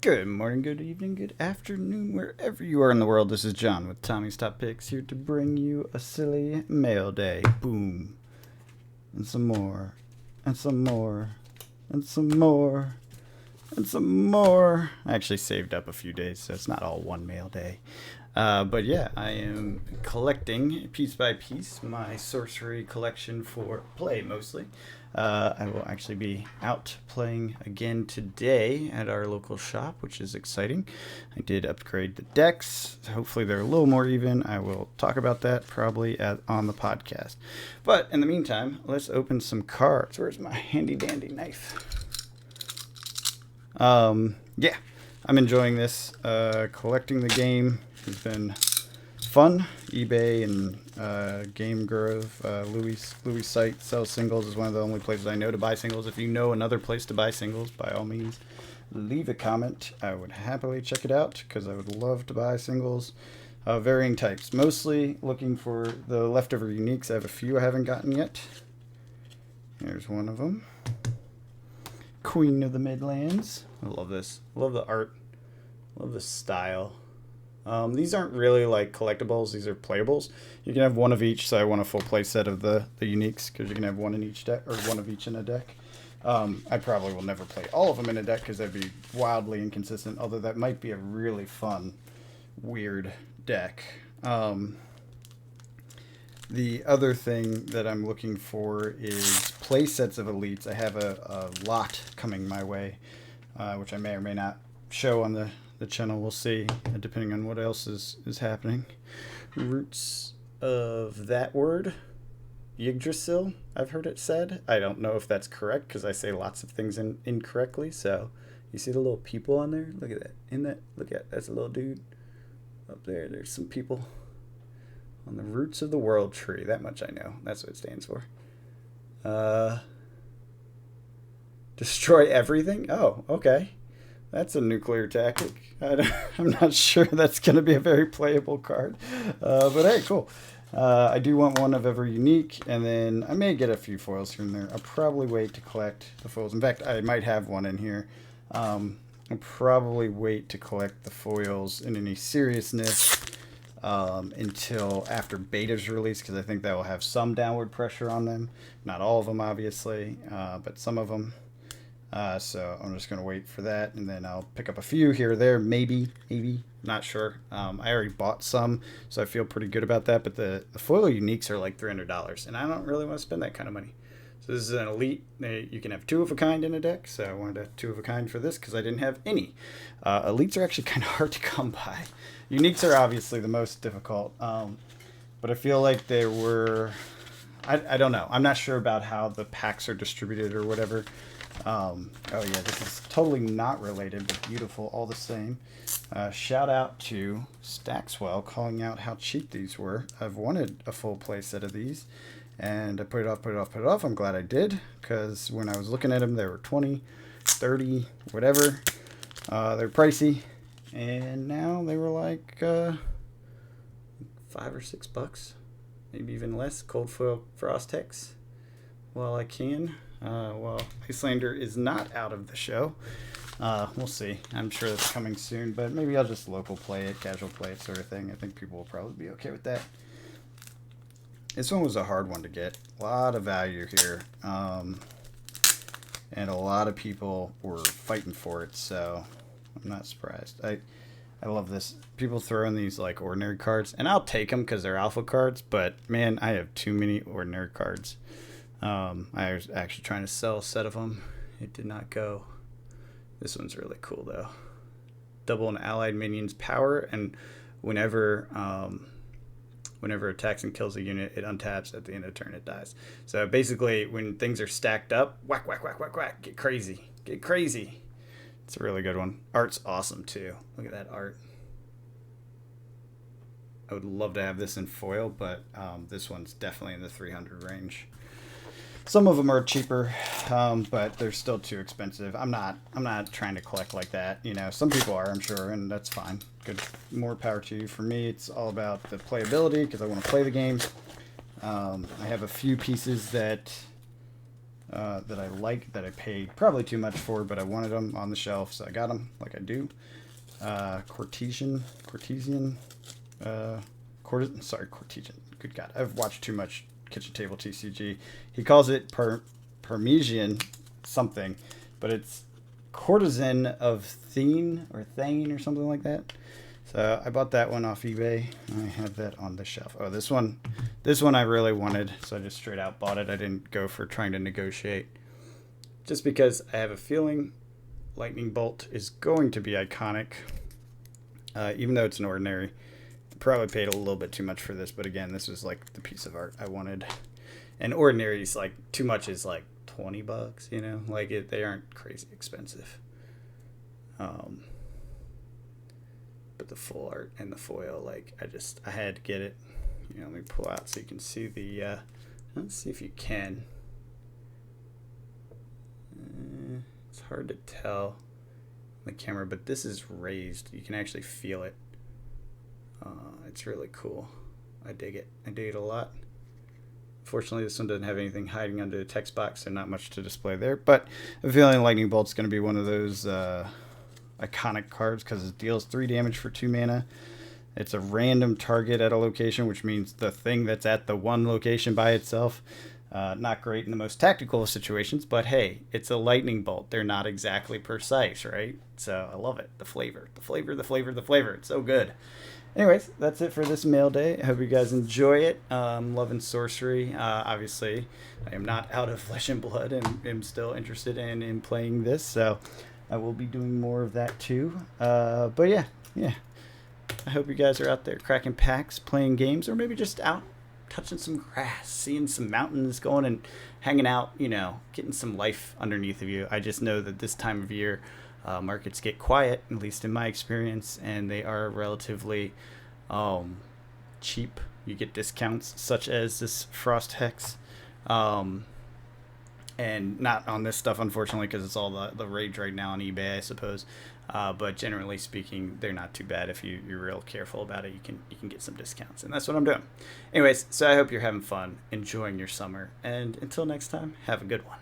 Good morning, good evening, good afternoon, wherever you are in the world. This is John with Tommy's Top Picks, here to bring you a silly mail day. Boom. And some more. And some more. And some more. And some more. I actually saved up a few days, so it's not all one mail day. But yeah, I am collecting piece by piece my sorcery collection for play mostly. I will actually be out playing again today at our local shop, which is exciting. I did upgrade the decks. Hopefully they're a little more even. I will talk about that probably on the podcast. But in the meantime, let's open some cards. Where's my handy dandy knife? Yeah, I'm enjoying this. Collecting the game has been fun. eBay and Game Grove, Louis' site sells singles. Is one of the only places I know to buy singles. If you know another place to buy singles, by all means, leave a comment. I would happily check it out because I would love to buy singles. Varying types. Mostly looking for the leftover uniques. I have a few I haven't gotten yet. Here's one of them. Queen of the Midlands. I love this. Love the art. Love the style. These aren't really like collectibles. These are playables. You can have one of each, so I want a full play set of the uniques because you can have one in each deck, or one of each in a deck. I probably will never play all of them in a deck because that'd be wildly inconsistent, although that might be a really fun, weird deck. The other thing that I'm looking for is play sets of elites. I have a lot coming my way, which I may or may not show on the channel. We'll see, depending on what else is happening. Roots of that word, Yggdrasil, I've heard it said. I don't know if that's correct because I say lots of things incorrectly. So you see the little people on there? Look at that. Look at that's a little dude up there. There's some people on the roots of the world tree. That much I know. That's what it stands for. Destroy everything? Oh, okay. That's a nuclear tactic. I'm not sure that's going to be a very playable card. But hey, cool. I do want one of every unique, and then I may get a few foils here and there. I'll probably wait to collect the foils. In fact, I might have one in here. I'll probably wait to collect the foils in any seriousness until after beta's release, because I think that will have some downward pressure on them. Not all of them, obviously, but some of them. So I'm just going to wait for that, and then I'll pick up a few here or there, maybe, not sure. I already bought some, so I feel pretty good about that, but the foil uniques are like $300, and I don't really want to spend that kind of money. So this is an elite. You can have two of a kind in a deck, so I wanted a two of a kind for this because I didn't have any. Elites are actually kind of hard to come by. Uniques are obviously the most difficult, but I feel like they were... I don't know. I'm not sure about how the packs are distributed or whatever. Oh yeah, this is totally not related, but beautiful all the same. Shout out to Stackswell calling out how cheap these were. I've wanted a full play set of these, and I put it off. I'm glad I did, because when I was looking at them, they were 20, 30, whatever. They're pricey, and now they were like $5 or $6, maybe even less. Cold foil frost hex while I can. Well, Icelander is not out of the show. We'll see. I'm sure that's coming soon, but maybe I'll just local play it, casual play it sort of thing. I think people will probably be okay with that. This one was a hard one to get. A lot of value here. And a lot of people were fighting for it, so I'm not surprised. I love this. People throw in these like ordinary cards, and I'll take them because they're alpha cards, but man, I have too many ordinary cards. I was actually trying to sell a set of them. It did not go. This one's really cool though. Double an allied minion's power, and whenever attacks and kills a unit, it untaps. At the end of the turn, it dies. So basically, when things are stacked up, whack, whack, whack, whack, whack, get crazy. It's a really good one. Art's awesome too. Look at that art. I would love to have this in foil, but this one's definitely in the 300 range. Some of them are cheaper, but they're still too expensive. I'm not trying to collect like that. You know, some people are, I'm sure, and that's fine. Good, more power to you. For me, it's all about the playability because I want to play the game. I have a few pieces that that I like, that I paid probably too much for, but I wanted them on the shelf, so I got them like I do. Cortesian, good God, I've watched too much kitchen table TCG. He calls it Parmesan something, but it's Courtesan of Thane or something like that. So I bought that one off eBay. I have that on the shelf. Oh, this one I really wanted, so I just straight out bought it. I didn't go for trying to negotiate, just because I have a feeling Lightning Bolt is going to be iconic, even though it's an ordinary. I probably paid a little bit too much for this, but again, this was like the piece of art I wanted. And ordinaries, like, too much is like $20, you know, like they aren't crazy expensive. But the full art and the foil, like, I had to get it. You know, let me pull out so you can see the. Let's see if you can. It's hard to tell on the camera, but this is raised. You can actually feel it. It's really cool. I dig it. I dig it a lot. Fortunately, this one doesn't have anything hiding under the text box, so not much to display there. But I'm feeling Lightning Bolt's going to be one of those iconic cards because it deals 3 damage for 2 mana. It's a random target at a location, which means the thing that's at the one location by itself. Not great in the most tactical of situations, but hey, it's a Lightning Bolt. They're not exactly precise, right? So I love it. The flavor. It's so good. Anyways, that's it for this mail day. I hope you guys enjoy it. Loving Sorcery. Obviously, I am not out of Flesh and Blood and am still interested in playing this, so I will be doing more of that too. But yeah. I hope you guys are out there cracking packs, playing games, or maybe just out touching some grass, seeing some mountains, going and hanging out, you know, getting some life underneath of you. I just know that this time of year, markets get quiet, at least in my experience, and they are relatively cheap. You get discounts such as this Frost Hex, and not on this stuff, unfortunately, because it's all the rage right now on eBay, I suppose. But generally speaking, they're not too bad. If you're real careful about it, you can get some discounts, and that's what I'm doing. Anyways, so I hope you're having fun, enjoying your summer, and until next time, have a good one.